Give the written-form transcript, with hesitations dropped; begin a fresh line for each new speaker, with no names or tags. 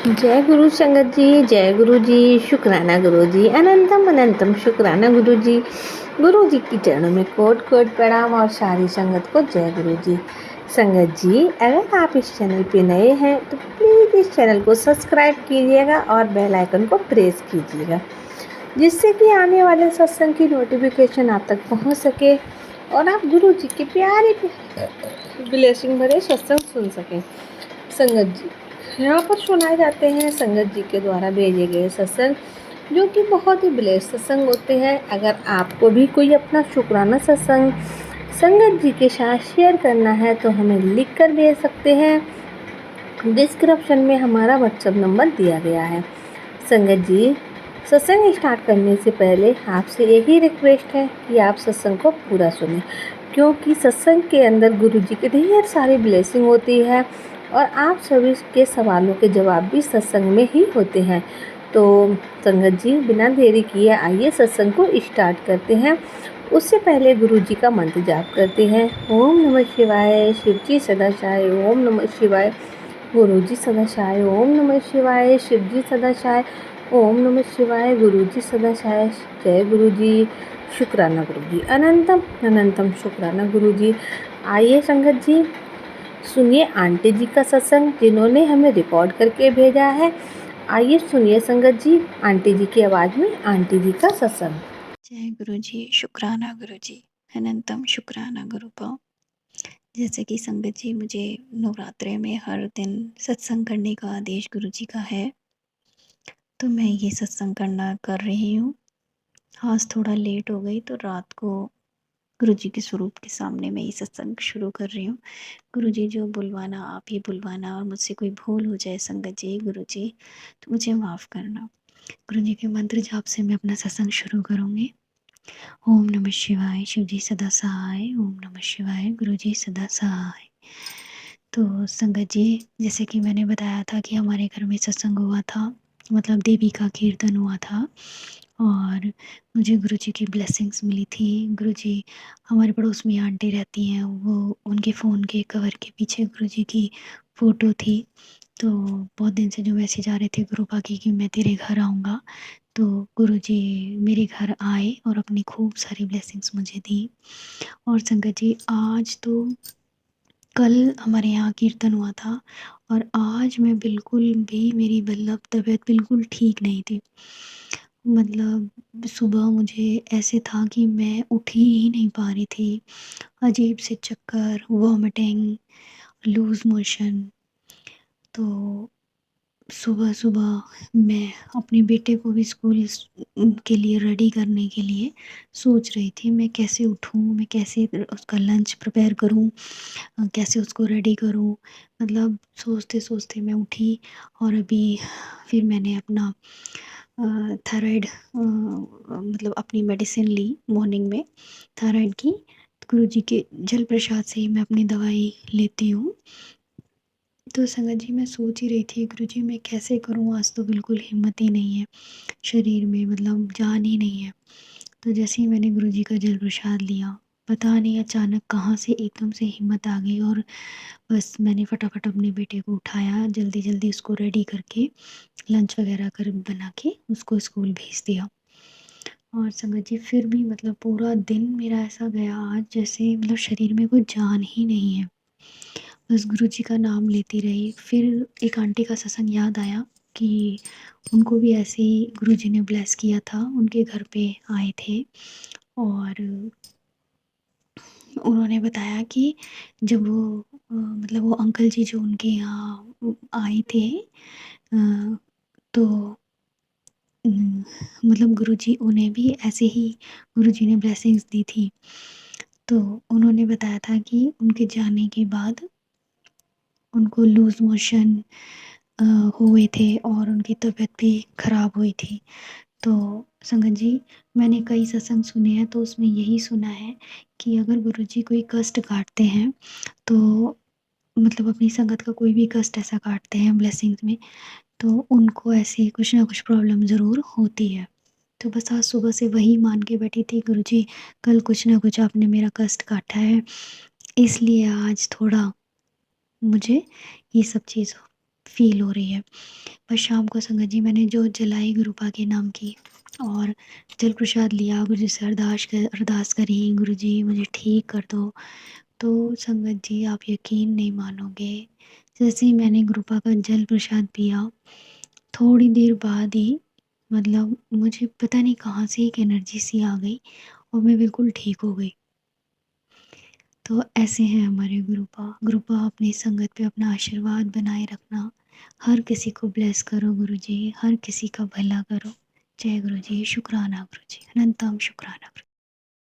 जय गुरु संगत जी, जय गुरु जी, शुक्राना गुरु जी, अनंतम अनंतम शुक्राना गुरु जी की चरणों में कोट कोट प्रणाम और सारी संगत को जय गुरु जी। संगत जी, अगर आप इस चैनल पे नए हैं तो प्लीज़ इस चैनल को सब्सक्राइब कीजिएगा और बेल आइकन को प्रेस कीजिएगा, जिससे कि आने वाले सत्संग की नोटिफिकेशन आप तक पहुंच सके और आप गुरु जी के प्यारे ब्लेसिंग भरे सत्संग सुन सकें। संगत जी, यहाँ पर सुनाए जाते हैं संगत जी के द्वारा भेजे गए सत्संग, जो कि बहुत ही ब्लेस्ड सत्संग होते हैं। अगर आपको भी कोई अपना शुक्राना सत्संग संगत जी के साथ शेयर करना है तो हमें लिख कर भेज सकते हैं। डिस्क्रिप्शन में हमारा व्हाट्सएप नंबर दिया गया है। संगत जी, सत्संग स्टार्ट करने से पहले आपसे यही रिक्वेस्ट है कि आप सत्संग को पूरा सुनें, क्योंकि सत्संग के अंदर गुरु जी की ढेर सारी ब्लेसिंग होती है और आप सभी के सवालों के जवाब भी सत्संग में ही होते हैं। तो संगत जी, बिना देरी किए आइए सत्संग को स्टार्ट करते हैं। उससे पहले गुरु जी का मंत्र जाप करते हैं। ओम नमः शिवाय, शिव जी सदा चाय, ओम नमः शिवाय, गुरु जी सदा चाय, ओम नमः शिवाय, शिव जी सदा चाय, ओम नमः शिवाय, गुरु जी सदा चाय। जय गुरु जी, शुक्राना गुरु जी, अनंतम अनंतम शुक्राना गुरु जी। आइए संगत जी, सुनिए आंटी जी का सत्संग, जिन्होंने हमें रिकॉर्ड करके भेजा है। आइए सुनिए संगत जी, आंटी जी की आवाज़ में आंटी जी का सत्संग।
जय गुरु जी, शुक्राना गुरु जी, अनंतम शुक्राना गुरु पाओ। जैसे कि संगत जी, मुझे नवरात्रे में हर दिन सत्संग करने का आदेश गुरु जी का है, तो मैं ये सत्संग कर रही हूँ। आज थोड़ा लेट हो गई तो रात को गुरु जी के स्वरूप के सामने मैं ये सत्संग शुरू कर रही हूँ। गुरु जी, जो बुलवाना आप ही बुलवाना, और मुझसे कोई भूल हो जाए संगत जी, गुरु जी तो मुझे माफ़ करना। गुरु जी के मंत्र जाप से मैं अपना सत्संग शुरू करूँगी। ओम नमः शिवाय, शिव जी सदा सहाय, ओम नमः शिवाय, गुरु जी सदा सहाय। तो संगत जी, जैसे कि मैंने बताया था कि हमारे घर में सत्संग हुआ था, मतलब देवी का कीर्तन हुआ था और मुझे गुरु जी की ब्लेसिंग्स मिली थी। गुरु जी, हमारे पड़ोस में आंटी रहती हैं, वो उनके फ़ोन के कवर के पीछे गुरु जी की फ़ोटो थी। तो बहुत दिन से जो मैसेज आ रहे थे गुरु बाकी कि मैं तेरे घर आऊँगा, तो गुरुजी मेरे घर आए और अपनी खूब सारी ब्लेसिंग्स मुझे दी। और संगत जी, आज तो कल हमारे यहाँ कीर्तन हुआ था और आज मैं बिल्कुल भी, मेरी मतलब तबीयत बिल्कुल ठीक नहीं थी। मतलब सुबह मुझे ऐसे था कि मैं उठ ही नहीं पा रही थी। अजीब से चक्कर, वॉमिटिंग, लूज़ मोशन। तो सुबह-सुबह मैं अपने बेटे को भी स्कूल के लिए रेडी करने के लिए सोच रही थी, मैं कैसे उठूँ, मैं कैसे उसका लंच प्रिपेयर करूँ, कैसे उसको रेडी करूँ। मतलब सोचते-सोचते मैं उठी और अभी फिर मैंने अपना थायरॉइड मतलब अपनी मेडिसिन ली मॉर्निंग में थायरॉइड की। गुरुजी के जल प्रसाद से ही मैं अपनी दवाई लेती हूँ। तो संगत जी, मैं सोच ही रही थी गुरुजी मैं कैसे करूँ, आज तो बिल्कुल हिम्मत ही नहीं है शरीर में, मतलब जान ही नहीं है। तो जैसे ही मैंने गुरुजी का जल प्रसाद लिया, पता नहीं अचानक कहाँ से एकदम से हिम्मत आ गई और बस मैंने फटाफट अपने बेटे को उठाया, जल्दी-जल्दी उसको रेडी करके लंच वगैरह कर बना के उसको स्कूल भेज दिया। और संगत जी, फिर भी मतलब पूरा दिन मेरा ऐसा गया आज, जैसे मतलब शरीर में कोई जान ही नहीं है। बस गुरुजी का नाम लेती रही। फिर एक आंटी का सत्संग याद आया कि उनको भी ऐसे ही गुरुजी ने ब्लेस किया था, उनके घर पे आए थे और उन्होंने बताया कि जब वो मतलब वो अंकल जी जो उनके यहाँ आए थे, तो मतलब गुरुजी उन्हें भी ऐसे ही गुरुजी ने ब्लेसिंग्स दी थी। तो उन्होंने बताया था कि उनके जाने के बाद उनको लूज़ मोशन हुए थे और उनकी तबीयत भी ख़राब हुई थी। तो संगत जी, मैंने कई सत्संग सुने हैं तो उसमें यही सुना है कि अगर गुरुजी कोई कष्ट काटते हैं, तो मतलब अपनी संगत का कोई भी कष्ट ऐसा काटते हैं ब्लेसिंग्स में, तो उनको ऐसे कुछ ना कुछ प्रॉब्लम ज़रूर होती है। तो बस आज सुबह से वही मान के बैठी थी, गुरुजी कल कुछ ना कुछ आपने मेरा कष्ट काटा है, इसलिए आज थोड़ा मुझे ये सब चीज़ फ़ील हो रही है। पर शाम को संगत जी मैंने जोत जलाई गुरुपा के नाम की और जल प्रसाद लिया, गुरु जी से अरदास करी, गुरु जी मुझे ठीक कर दो। तो संगत जी आप यकीन नहीं मानोगे, जैसे ही मैंने गुरुपा का जल प्रसाद पिया, थोड़ी देर बाद ही मतलब मुझे पता नहीं कहाँ से एक एनर्जी सी आ गई और मैं बिल्कुल ठीक हो गई। तो ऐसे हैं हमारे गुरुपा। गुरुपा अपनी संगत पे अपना आशीर्वाद बनाए रखना। हर किसी को ब्लेस करो गुरुजी, हर किसी का भला करो। जय गुरुजी, शुक्राना गुरुजी, अनंतम शुक्राना गुरुजी।